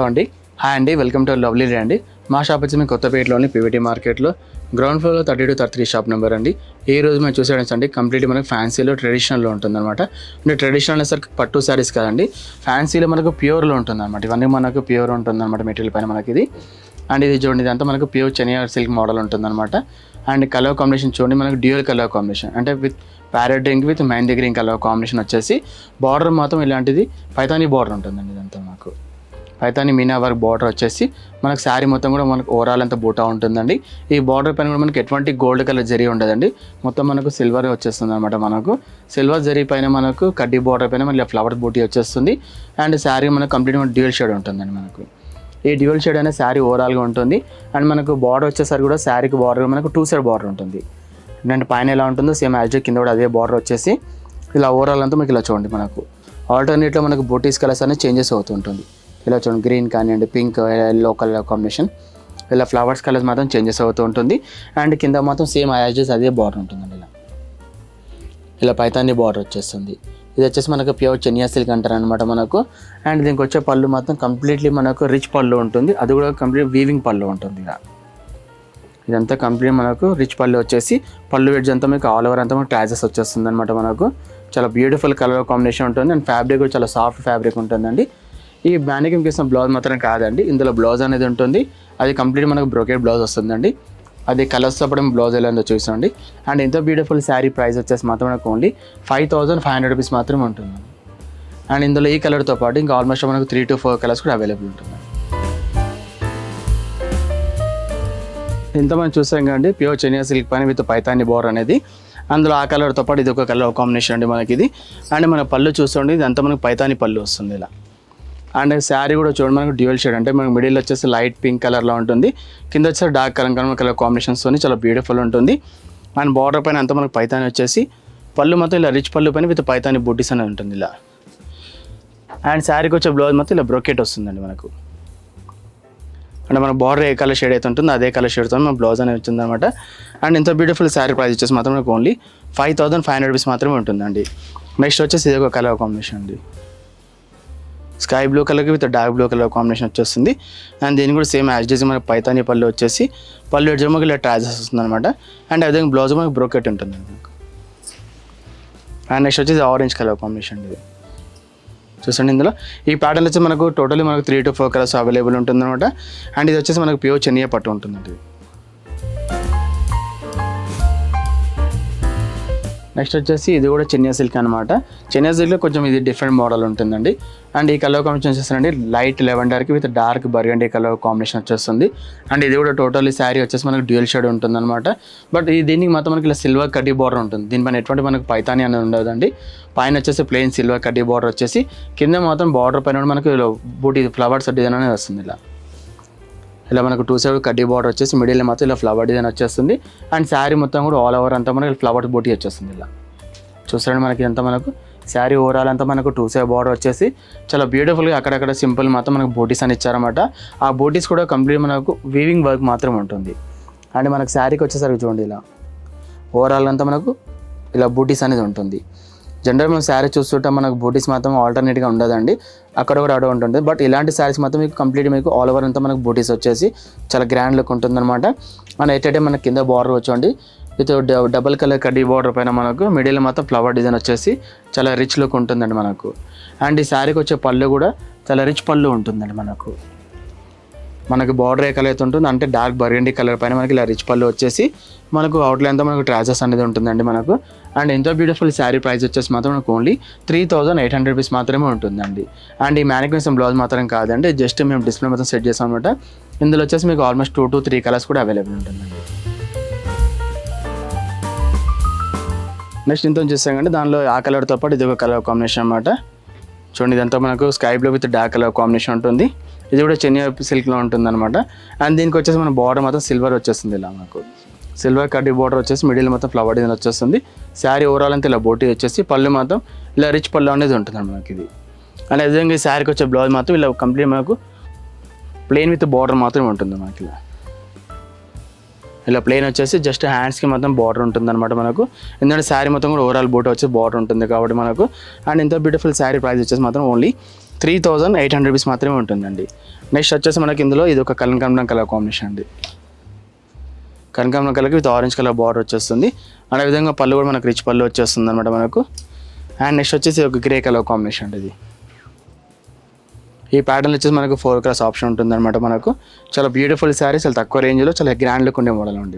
అండి హాయ్ అండి welcome to lovely day అండి మా షాప్ వచ్చి మీ కొత్తపేటలోని పీవీటీ మార్కెట్లో గ్రౌండ్ ఫ్లోర్లో 32-33 షాప్ నెంబర్ అండి. ఈ రోజు మేము చూసేయండి కంప్లీట్ మనకు ఫ్యాన్సీలో ట్రెడిషనల్లో ఉంటుందన్నమాట. అంటే ట్రెడిషనల్ అనేసరికి పట్టు శారీస్ కాదండి, ఫ్యాన్సీలో మనకు ప్యూర్లో ఉంటుందన్నమాట. ఇవన్నీ మనకు ప్యూర్ ఉంటుందన్నమాట మెటీరియల్ పైన మనకి ఇది. అండ్ ఇది చూడండి, ఇదంతా మనకు ప్యూర్ చెనియా సిల్క్ మోడల్ ఉంటుందన్నమాట. అండ్ కలర్ కాంబినేషన్ చూడండి, మనకు డ్యూయల్ కలర్ కాంబినేషన్ అంటే with parrot ink with mehndi green colour combination వచ్చేసి బార్డర్ మాత్రం ఇలాంటిది పైతానీ బార్డర్ ఉంటుందండి. ఇదంతా మాకు పైతాని మీనా వర్క్ బార్డర్ వచ్చేసి మనకు శారీ మొత్తం కూడా మనకు ఓవరాల్ అంతా బూటా ఉంటుందండి. ఈ బార్డర్ పైన కూడా మనకి ఎటువంటి గోల్డ్ కలర్ జరీ ఉండదండి, మొత్తం మనకు సిల్వర్ వచ్చేస్తుంది అనమాట. మనకు సిల్వర్ జరీ పైన మనకు కడ్డీ బార్డర్ పైన మళ్ళీ ఫ్లవర్ బూటీ వచ్చేస్తుంది. అండ్ శారీ మనకు కంప్లీట్ డ్యూయల్ షేడ్ ఉంటుందండి. మనకు ఈ డ్యూయల్ షేడ్ అనే శారీ ఓవరాల్గా ఉంటుంది. అండ్ మనకు బార్డర్ వచ్చేసరికి కూడా శారీకి బార్డర్ మనకు 2 సైడ్ బార్డర్ ఉంటుంది. అంటే పైన ఎలా ఉంటుందో సేమ్ యాజ్ కింద కూడా అదే బార్డర్ వచ్చేసి ఇలా ఓవరాల్ అంతా మీకు ఇలా చూడండి. మనకు ఆల్టర్నేట్లో మనకు బూటీస్ కలర్స్ అనేది చేంజెస్ అవుతుంటుంది. ఇలా చూడండి, గ్రీన్ కానివ్వండి, పింక్, ఎల్లో కలర్ కాంబినేషన్, ఇలా ఫ్లవర్స్ కలర్స్ మాత్రం చేంజెస్ అవుతూ ఉంటుంది. అండ్ కింద మాత్రం సేమ్ యాజెస్ అదే బార్డర్ ఉంటుందండి. ఇలా పైతాని బార్డర్ వచ్చేస్తుంది. ఇది వచ్చేసి మనకు ప్యూర్ చెనియా సిల్క్ అంటారు అనమాట మనకు. అండ్ దీనికి వచ్చే పళ్ళు మాత్రం కంప్లీట్లీ మనకు రిచ్ పళ్ళు ఉంటుంది, అది కూడా కంప్లీట్ వీవింగ్ పళ్ళు ఉంటుంది. ఇదంతా కంప్లీట్ మనకు రిచ్ పళ్ళు వచ్చేసి పళ్ళు వెడ్జ్ అంతా మీకు ఆల్ ఓవర్ అంతా మనకు ట్యాజెస్ వచ్చేస్తుంది అనమాట. మనకు చాలా బ్యూటిఫుల్ కలర్ కాంబినేషన్ ఉంటుంది. అండ్ ఫ్యాబ్రిక్ కూడా చాలా సాఫ్ట్ ఫ్యాబ్రిక్ ఉంటుందండి. ఈ మ్యానికిన్ కేసిన బ్లౌజ్ మాత్రం కాదండి, ఇందులో బ్లౌజ్ అనేది ఉంటుంది. అది కంప్లీట్ మనకు బ్రోకెట్ బ్లౌజ్ వస్తుందండి. అది కలర్స్ అప్పుడు బ్లౌజ్ ఎలా ఉందో చూసండి. అండ్ ఇంత బ్యూటిఫుల్ శారీ ప్రైస్ వచ్చేసి మాత్రం మనకు ఓన్లీ 5500 రూపీస్ మాత్రమే ఉంటుంది. అండ్ ఇందులో ఈ కలర్తో పాటు ఇంకా ఆల్మోస్ట్ మనకు 3 to 4 కలర్స్ కూడా అవైలబుల్ ఉంటుంది. ఇంత మనం చూసాం కదండి, ప్యూర్ చెనియా సిల్క్ పైన విత్ పైతాని బోర్ అనేది. అందులో ఆ కలర్తో పాటు ఇది ఒక కలర్ కాంబినేషన్ అండి మనకి ఇది. అండ్ మన పళ్ళు చూసుకోండి, ఇదంతా మనకు పైతాని పళ్ళు వస్తుంది ఇలా. అండ్ శారీ కూడా చూడండి, మనకు డ్యూయల్ షేడ్ అంటే మనకు మిడిల్ వచ్చేసి లైట్ పింక్ కలర్లో ఉంటుంది, కింద వచ్చేసి డార్క్ కలర్ కాంబినేషన్స్తో చాలా బ్యూటిఫుల్ ఉంటుంది. అండ్ బార్డర్ పైన అంతా మనకు పైతాని వచ్చేసి పళ్ళు మొత్తం ఇలా రిచ్ పళ్ళు పైన విత్ పైతాని బుట్టీస్ అనేది ఉంటుంది ఇలా. అండ్ శారీకి వచ్చే బ్లౌజ్ మొత్తం ఇలా బ్రోకెట్ వస్తుందండి మనకు. అంటే మన బార్డర్ ఏ కలర్ షేడ్ అయితే ఉంటుందో అదే కలర్ షేడ్తో మన బ్లౌజ్ అనేది వచ్చింది అనమాట. అండ్ ఇంత బ్యూటిఫుల్ శారీ ప్రైస్ వచ్చేసి మాత్రం మనకు ఓన్లీ 5500 రూపీస్ మాత్రమే ఉంటుందండి. నెక్స్ట్ వచ్చేసి ఇది ఒక కలర్ కాంబినేషన్ అండి, స్కై బ్లూ కలర్కి with dark blue colour combination వచ్చేస్తుంది. అండ్ దీన్ని కూడా సేమ్ యాజ్ డీజ్ మనకి పైతాని పళ్ళు వచ్చేసి పళ్ళు ఎడ్జ్ మనకి ఇలా ట్రాజెస్ వస్తుంది అనమాట. అండ్ అదే బ్లౌజ్ మనకి బ్రోకెట్ ఉంటుంది మనకు. అండ్ నెక్స్ట్ వచ్చేసి ఆరెంజ్ కలర్ కాంబినేషన్ ఇది చూసండి. ఇందులో ఈ ప్యాటర్న్ వచ్చి మనకు టోటల్లీ మనకు 3 to 4 కలర్స్ అవైలబుల్ ఉంటుంది అనమాట. అండ్ ఇది వచ్చేసి మనకు ప్యూర్ చెనియా పట్టు ఉంటుందండి. నెక్స్ట్ వచ్చేసి ఇది కూడా చెనియా సిల్క్ అనమాట. చెనియా సిల్క్లో కొంచెం ఇది డిఫరెంట్ మోడల్ ఉంటుందండి. అండ్ ఈ కలర్ కాంబినేషన్ వచ్చేసండి లైట్ లెవెండర్కి with dark burgundy colour combination వచ్చేస్తుంది. అండ్ ఇది కూడా టోటల్లీ శారీ వచ్చేసి మనకు డ్యూయల్ షేడ్ ఉంటుంది అనమాట. బట్ ఈ దీనికి మాత్రం మనకి ఇలా సిల్వర్ కడ్డీ బార్డర్ ఉంటుంది. దీనిపైన ఎటువంటి మనకు పైతాని అనేది ఉండదండి. పైన వచ్చేసి ప్లెయిన్ సిల్వర్ కడ్డీ బార్డర్ వచ్చేసి కింద మాత్రం బార్డర్ పైన మనకు బూటీ ఫ్లవర్స్ డిజైన్ అనేది వస్తుంది ఇలా మనకు 2 సైడ్ కడ్డీ బార్డర్ వచ్చేసి మిడిల్ మాత్రం ఇలా ఫ్లవర్ డిజైన్ వచ్చేస్తుంది. అండ్ శారీ మొత్తం కూడా ఆల్ ఓవర్ అంతా మనకి ఫ్లవర్ బూటీ వచ్చేస్తుంది ఇలా. చూసారండి, మనకి అంతా మనకు శారీ ఓవరాల్ అంతా మనకు 2 సైడ్ బార్డర్ వచ్చేసి చాలా బ్యూటిఫుల్గా అక్కడక్కడ సింపుల్ మాత్రం మనకు బూటీస్ అని ఇచ్చారన్నమాట. ఆ బూటీస్ కూడా కంప్లీట్ మనకు వీవింగ్ వర్క్ మాత్రం ఉంటుంది. అండ్ మనకు శారీకి వచ్చేసరికి చూడండి ఇలా ఓవరాల్ అంతా మనకు ఇలా బూటీస్ అనేది ఉంటుంది. జనరల్ మనం శారీ చూస్తుంటే మనకు బూటీస్ మాత్రం ఆల్టర్నేట్గా ఉండదండి, అక్కడ కూడా అడవ ఉంటుంది. బట్ ఇలాంటి శారీస్ మాత్రం మీకు కంప్లీట్ మీకు ఆల్ ఓవర్ అంతా మనకు బూటీస్ వచ్చేసి చాలా గ్రాండ్ లుక్ ఉంటుందన్నమాట. అండ్ ఎయిట్ మనకి కింద బార్డర్ వచ్చండి విత్ డబుల్ కలర్ కడ్డీ బార్డర్ పైన మనకు మిడిల్ మొత్తం ఫ్లవర్ డిజైన్ వచ్చేసి చాలా రిచ్ లుక్ ఉంటుందండి మనకు. అండ్ ఈ శారీకి వచ్చే పళ్ళు కూడా చాలా రిచ్ పళ్ళు ఉంటుందండి మనకు బార్డర్ ఏ కలర్ అయితే ఉంటుంది అంటే డార్క్ బర్గండీ కలర్ పైన మనకి ఇలా రిచ్ పళ్ళు వచ్చేసి మనకు అవుట్లైన్తో మనకు ట్రాజెస్ అనేది ఉంటుందండి మనకు. అండ్ ఎంతో బ్యూటిఫుల్ శారీ ప్రైస్ వచ్చేసి మాత్రం మనకు ఓన్లీ 3800 రూపీస్ మాత్రమే ఉంటుందండి. అండ్ ఈ మ్యానిక్యూర్ బ్లౌజ్ మాత్రం కాదండి, జస్ట్ మేము డిస్ప్లే మొత్తం సెట్ చేసాం అనమాట. ఇందులో వచ్చేసి మీకు ఆల్మోస్ట్ 2 to 3 కలర్స్ కూడా అవైలబుల్ ఉంటుందండి. నెక్స్ట్ ఇంత చూసాం కండి, దానిలో ఆ కలర్తో పాటు ఇది ఒక కలర్ కాంబినేషన్ అనమాట. చూడండి, ఇదంతా మనకు sky blue with dark colour combination ఉంటుంది. ఇది కూడా చెనియా సిల్క్లో ఉంటుంది అనమాట. అండ్ దీనికి వచ్చేసి మన బార్డర్ మొత్తం సిల్వర్ వచ్చేస్తుంది ఇలా మనకు. సిల్వర్ కడ్డీ బార్డర్ వచ్చేసి మిడిల్ మొత్తం ఫ్లవర్ డిజైన్ వచ్చేస్తుంది. శారీ ఓవరాల్ అంతా ఇలా బోటీ వచ్చేసి పళ్ళు మాత్రం ఇలా రిచ్ పళ్ళు అనేది ఉంటుంది మనకి ఇది. అండ్ అదేవిధంగా ఈ శారీకి వచ్చే బ్లౌజ్ మాత్రం ఇలా కంప్లీట్ మనకు ప్లెయిన్ విత్ బార్డర్ మాత్రమే ఉంటుంది మనకి ఇలా ప్లెయిన్ వచ్చేసి జస్ట్ హ్యాండ్స్కి మొత్తం బార్డర్ ఉంటుంది అనమాట మనకు. ఎందుకంటే శారీ మొత్తం కూడా ఓవరాల్ బూట వచ్చి బార్డర్ ఉంటుంది కాబట్టి మనకు. అండ్ ఇంత బ్యూటిఫుల్ శారీ ప్రైస్ వచ్చేసి మాత్రం ఓన్లీ 3800 రూపీస్ మాత్రమే ఉంటుందండి. నెక్స్ట్ వచ్చేసి మనకి ఇందులో ఇది ఒక కనకాంబరం కలర్ కాంబినేషన్ అండి. కనకాంబరం కలర్కి విత్ ఆరెంజ్ కలర్ బార్డర్ వచ్చేస్తుంది. అదేవిధంగా పళ్ళు కూడా మనకు రిచ్ పళ్ళు వచ్చేస్తుంది అనమాట మనకు. అండ్ నెక్స్ట్ వచ్చేసి ఒక గ్రే కలర్ కాంబినేషన్ అండి. ఇది ఈ ప్యాటర్న్ వచ్చేసి మనకు 4 కలర్స్ ఆప్షన్ ఉంటుంది అనమాట మనకు. చాలా బ్యూటిఫుల్ శారీస్, చాలా తక్కువ రేంజ్లో చాలా గ్రాండ్ లుక్ ఉండే మోడల్ ఉండి.